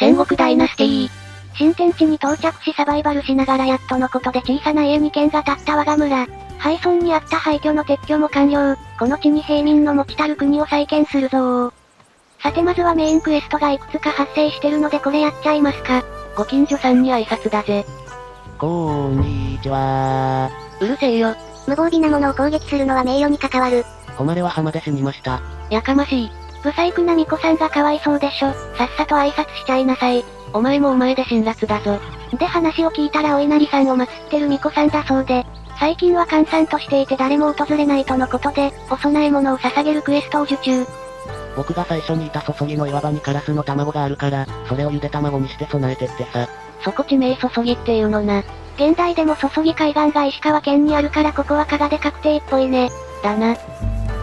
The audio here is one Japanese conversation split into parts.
戦国ダイナスティー。新天地に到着しサバイバルしながらやっとのことで小さな家に軒が建った我が村。廃村にあった廃墟の撤去も完了。この地に平民の持ちたる国を再建するぞー。さてまずはメインクエストがいくつか発生してるのでこれやっちゃいますか。ご近所さんに挨拶だぜ。こんにちはうるせえよ。無防備なものを攻撃するのは名誉に関わる。誉れは浜で死にました。やかましい。不細工な巫女さんがかわいそうでしょ。さっさと挨拶しちゃいなさい。お前もお前で辛辣だぞ。で話を聞いたらお稲荷さんを祀ってる巫女さんだそうで、最近は閑散としていて誰も訪れないとのことで、お供え物を捧げるクエストを受注。僕が最初にいた注ぎの岩場にカラスの卵があるから、それをゆで卵にして備えてってさ。そこ地名注ぎっていうのな。現代でも注ぎ海岸が石川県にあるからここは加賀で確定っぽいね。だな。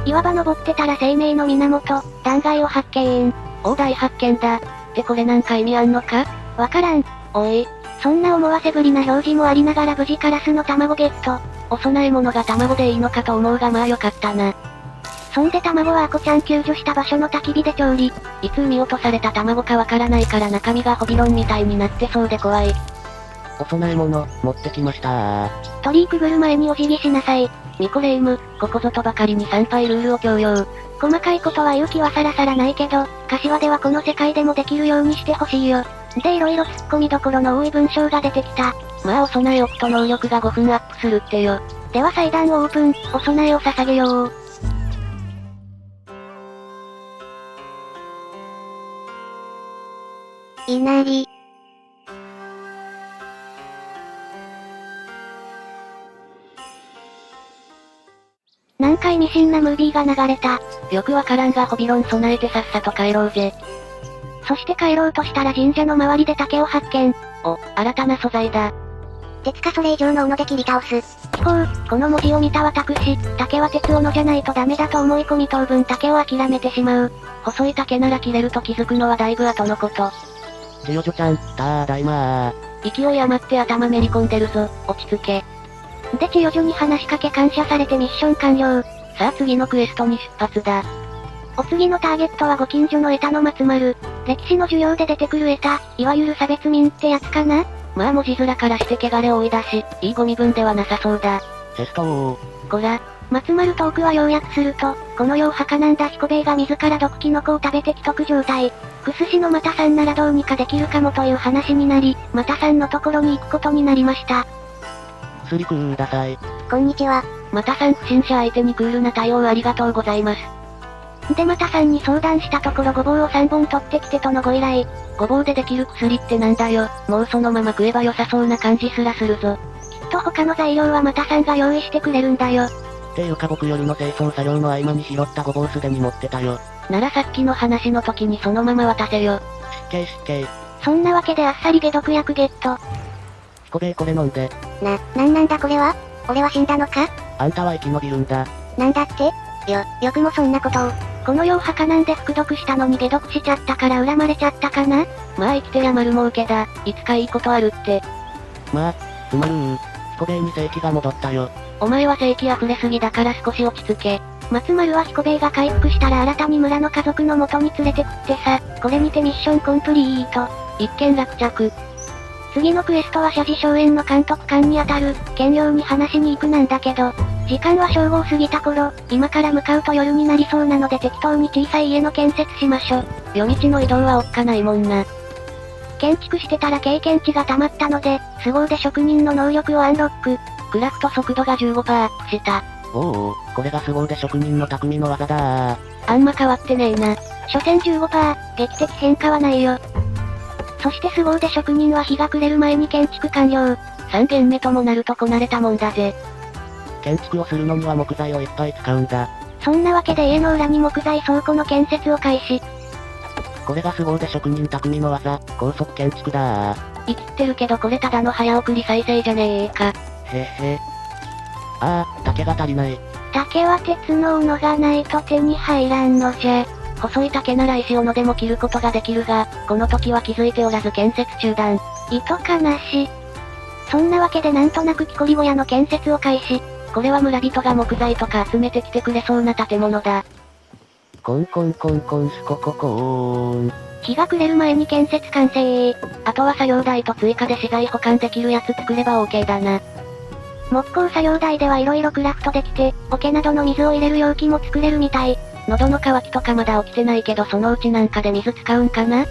岩場登ってたら生命の源、断崖を発見。大大発見だ。ってこれなんか意味あんのか？わからん。おい。そんな思わせぶりな表示もありながら無事カラスの卵ゲット。お供え物が卵でいいのかと思うがまあよかったな。そんで卵はアコちゃん救助した場所の焚き火で調理。いつ産み落とされた卵かわからないから中身がホビロンみたいになってそうで怖い。お供え物、持ってきました鳥居くぐる前にお辞儀しなさい。ミコレイム、ここぞとばかりに参拝ルールを強要。細かいことは言う気はさらさらないけど、柏ではこの世界でもできるようにしてほしいよ。でいろいろ突っ込みどころの多い文章が出てきた。まあお供え置くと能力が5分アップするってよ。では祭壇をオープン、お供えを捧げよう。稲荷。なんか意味深なムービーが流れた。よくわからんがホビロン備えてさっさと帰ろうぜ。そして帰ろうとしたら神社の周りで竹を発見。お、新たな素材だ。鉄かそれ以上の斧で切り倒す。聞こう、この文字を見た私、竹は鉄斧じゃないとダメだと思い込み当分竹を諦めてしまう。細い竹なら切れると気づくのはだいぶ後のこと。千代女ちゃん、ただいまー。勢い余って頭めり込んでるぞ、落ち着け。で千代女に話しかけ感謝されてミッション完了。さあ次のクエストに出発だ。お次のターゲットはご近所のエタの松丸。歴史の授業で出てくるエタ、いわゆる差別民ってやつかな？まあ文字面からして汚れ多いだし、いいゴミ分ではなさそうだ。テストー。こら。松丸トークは要約すると、この世を儚んだ彦兵衛が自ら毒キノコを食べて既得状態。クスシの又さんならどうにかできるかもという話になり、又さんのところに行くことになりました。薬ください。こんにちは。又さん不審者相手にクールな対応ありがとうございます。で又さんに相談したところごぼうを3本取ってきてとのご依頼。ごぼうでできる薬ってなんだよ。もうそのまま食えば良さそうな感じすらするぞ。きっと他の材料は又さんが用意してくれるんだよ。っていうか僕夜の清掃作業の合間に拾ったごぼうすでに持ってたよ。ならさっきの話の時にそのまま渡せよ。失敬。そんなわけであっさり解毒薬ゲット。彦兵衛これ飲んで。なんだこれは？俺は死んだのか？あんたは生き延びるんだ。なんだって？よくもそんなことを。この世を儚んで服毒したのに解毒しちゃったから恨まれちゃったかな？まあ生きてりゃ丸儲けだ。いつかいいことあるって。まあ、つまるー。彦兵衛に正気が戻ったよ。お前は正気溢れすぎだから少し落ち着け。松丸は彦兵衛が回復したら新たに村の家族の元に連れてくってさ、これにてミッションコンプリート。一件落着。次のクエストは社寺荘園の監督官にあたる、兼用に話に行くなんだけど、時間は正午を過ぎた頃、今から向かうと夜になりそうなので適当に小さい家の建設しましょ。夜道の移動はおっかないもんな。建築してたら経験値が溜まったので、凄腕職人の能力をアンロック。クラフト速度が 15% アップした。おお、これが凄腕職人の匠の技だー。あんま変わってねえな。所詮 15%、劇的変化はないよ。そして凄腕職人は日が暮れる前に建築完了。3軒目ともなるとこなれたもんだぜ。建築をするのには木材をいっぱい使うんだ。そんなわけで家の裏に木材倉庫の建設を開始。これが凄腕職人匠の技、高速建築だー。生きってるけどこれただの早送り再生じゃねえか。へへ。竹が足りない。竹は鉄の斧がないと手に入らんのじゃ。細い竹なら石斧でも切ることができるが、この時は気づいておらず建設中断。糸かなし。そんなわけでなんとなく木こり小屋の建設を開始。これは村人が木材とか集めてきてくれそうな建物だ。コンコンコンコンスコココーン。日が暮れる前に建設完成。あとは作業台と追加で資材保管できるやつ作れば OK だな。木工作業台では色々クラフトできて、桶などの水を入れる容器も作れるみたい。喉の渇きとかまだ起きてないけどそのうちなんかで水使うんかな？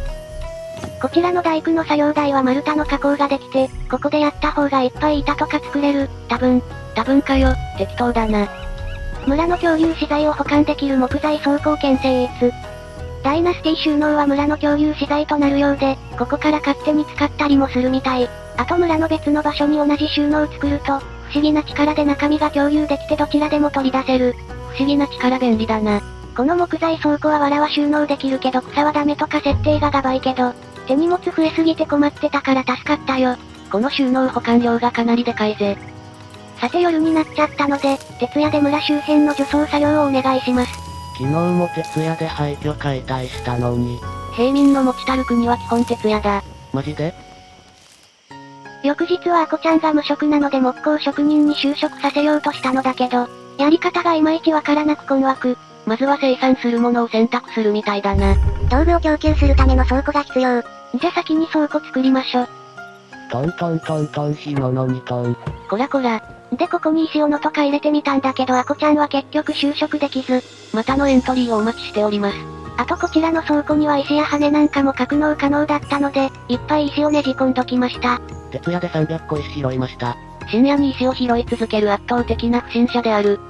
こちらの大工の作業台は丸太の加工ができて、ここでやった方がいっぱい板とか作れる。多分かよ、適当だな。村の共有資材を保管できる木材倉庫建設。ダイナスティ収納は村の共有資材となるようで、ここから勝手に使ったりもするみたい。あと村の別の場所に同じ収納を作ると、不思議な力で中身が共有できてどちらでも取り出せる。不思議な力便利だな。この木材倉庫は藁は収納できるけど草はダメとか設定がガバいけど、手荷物増えすぎて困ってたから助かったよ。この収納保管量がかなりでかいぜ。さて夜になっちゃったので、徹夜で村周辺の除草作業をお願いします。昨日も徹夜で廃墟解体したのに。平民の持ちたる国は基本徹夜だ。マジで？翌日はアコちゃんが無職なので木工職人に就職させようとしたのだけど、やり方がいまいちわからなく困惑。まずは生産するものを選択するみたいだな。道具を供給するための倉庫が必要。じゃ先に倉庫作りましょ。トントントントン火のの2トン。こらこら。でここに石斧とか入れてみたんだけどアコちゃんは結局就職できず。またのエントリーをお待ちしております。あとこちらの倉庫には石や羽なんかも格納可能だったので、いっぱい石をねじ込んどきました。徹夜で300個石拾いました。深夜に石を拾い続ける圧倒的な不審者である。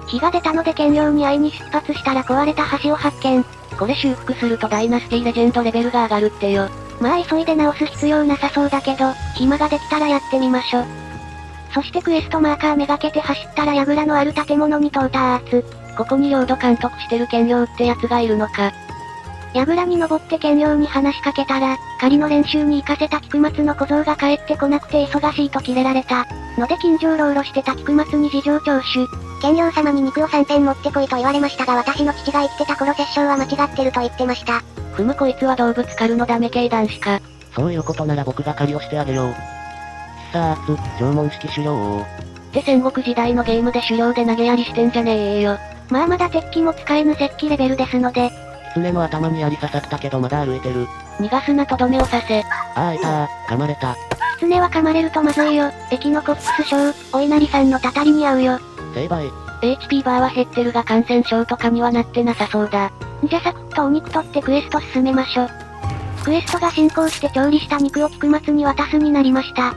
日が出たので検量に会いに出発したら壊れた橋を発見。これ修復するとダイナスティレジェンドレベルが上がるってよ。まあ急いで直す必要なさそうだけど、暇ができたらやってみましょ。そしてクエストマーカーめがけて走ったら櫓のある建物に到達。ここに領土監督してる検量ってやつがいるのか。櫓に登って検量に話しかけたら、仮の練習に行かせた菊松の小僧が帰ってこなくて忙しいとキレられた。ので近所をローロしてた菊松に事情聴取。検量様に肉を3点持ってこいと言われましたが私の父が生きてた頃殺生は間違ってると言ってました。こいつは動物狩るのダメ系男子か。そういうことなら僕が狩りをしてあげよう。必殺、縄文式狩猟って戦国時代のゲームで狩猟で投げやりしてんじゃねえよ。まあまだ鉄器も使えぬ石器レベルですので。狐の頭に槍刺さったけどまだ歩いてる。逃がすなとどめを刺せ。あーいたー、噛まれた。狐は噛まれるとまずいよ。エキノコックス症、お稲荷さんのたたりに合うよ。成敗。HP バーは減ってるが感染症とかにはなってなさそうだ。じゃサクッとお肉取ってクエスト進めましょ。クエストが進行して調理した肉を菊松に渡すになりました。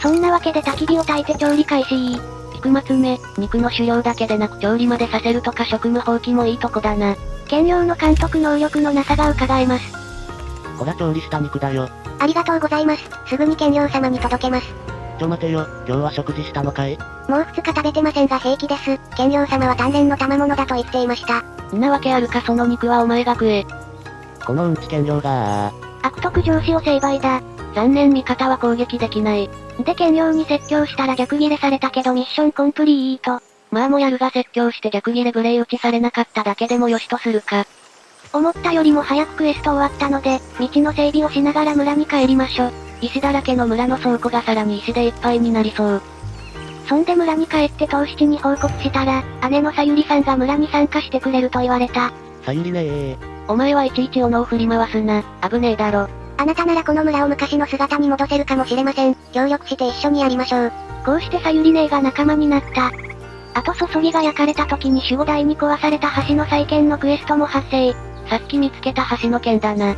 そんなわけで焚き火を焚いて調理開始。菊松め、肉の狩猟だけでなく調理までさせるとか職務放棄もいいとこだな。検量の監督能力のなさが伺えます。ほら調理した肉だよ。ありがとうございます。すぐに検量様に届けます。待てよ、今日は食事したのかい？もう2日食べてませんが平気です。検量様は鍛錬の賜物だと言っていました。んなわけあるかその肉はお前が食え。このうんち検量が悪徳上司を成敗だ。残念味方は攻撃できない。で検量に説教したら逆ギレされたけどミッションコンプリート。まあもやるが説教して逆ギレ無礼打ちされなかっただけでもよしとするか。思ったよりも早くクエスト終わったので、道の整備をしながら村に帰りましょ。石だらけの村の倉庫がさらに石でいっぱいになりそう。そんで村に帰って当七に報告したら、姉のさゆりさんが村に参加してくれると言われた。さゆりねー。お前はいちいち斧を振り回すな、危ねえだろ。あなたならこの村を昔の姿に戻せるかもしれません。協力して一緒にやりましょう。こうしてさゆりねーが仲間になった。あと注ぎが焼かれた時に守護台に壊された橋の再建のクエストも発生。さっき見つけた橋の件だな。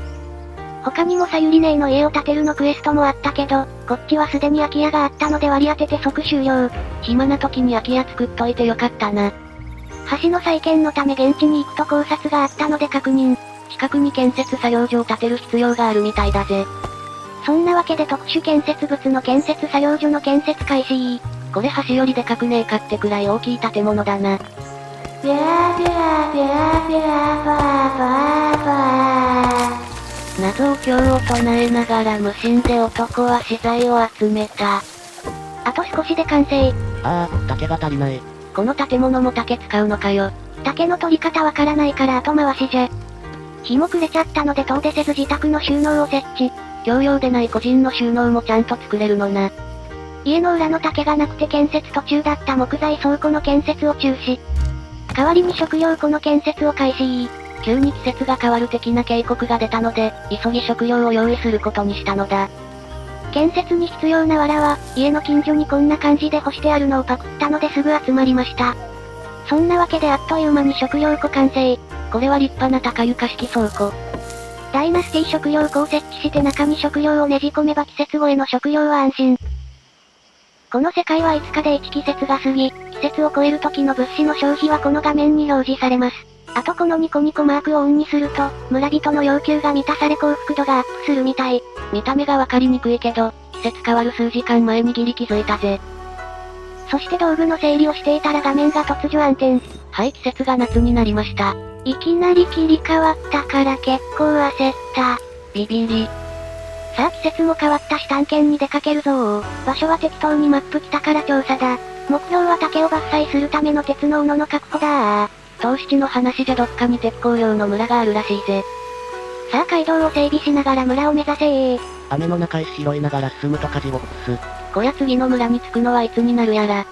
他にもさゆりねーの家を建てるのクエストもあったけど、こっちはすでに空き家があったので割り当てて即終了。暇な時に空き家作っといてよかったな。橋の再建のため現地に行くと考察があったので確認。近くに建設作業所を建てる必要があるみたいだぜ。そんなわけで特殊建設物の建設作業所の建設開始。これ橋よりでかくねえかってくらい大きい建物だな。ビャービャービャービャーバーバーバー。謎を経を唱えながら無心で男は資材を集めた。あと少しで完成。ああ、竹が足りない。この建物も竹使うのかよ。竹の取り方わからないから後回しじゃ。日も暮れちゃったので遠出せず自宅の収納を設置。共用でない個人の収納もちゃんと作れるのな。家の裏の竹がなくて建設途中だった木材倉庫の建設を中止。代わりに食料庫の建設を開始。急に季節が変わる的な警告が出たので、急ぎ食料を用意することにしたのだ。建設に必要な藁は、家の近所にこんな感じで干してあるのをパクったのですぐ集まりました。そんなわけであっという間に食料庫完成。これは立派な高床式倉庫。ダイナスティ食料庫を設置して中に食料をねじ込めば季節後への食料は安心。この世界は5日で1季節が過ぎ、季節を超える時の物資の消費はこの画面に表示されます。あとこのニコニコマークをオンにすると、村人の要求が満たされ幸福度がアップするみたい。見た目がわかりにくいけど、季節変わる数時間前にギリ気づいたぜ。そして道具の整理をしていたら画面が突如暗転。はい、季節が夏になりました。いきなり切り替わったから結構焦った。ビビり。さあ季節も変わったし探検に出かけるぞー。場所は適当にマップ来たから調査だ。目標は竹を伐採するための鉄の斧の確保だー。東七の話じゃどっかに鉄鋼用の村があるらしいぜ。さあ街道を整備しながら村を目指せー。雨の中石拾いながら進むとカジボックス。こや次の村に着くのはいつになるやら。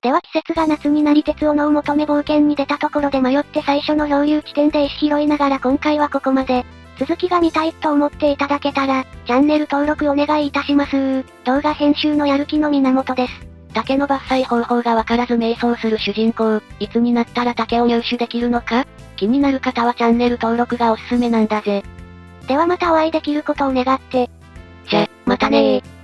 では季節が夏になり鉄斧を求め冒険に出たところで迷って最初の漂流地点で石拾いながら今回はここまで。続きが見たいと思っていただけたら、チャンネル登録お願いいたしますー。動画編集のやる気の源です。竹の伐採方法がわからず迷走する主人公、いつになったら竹を入手できるのか気になる方はチャンネル登録がおすすめなんだぜ。ではまたお会いできることを願って。じゃ、またねー。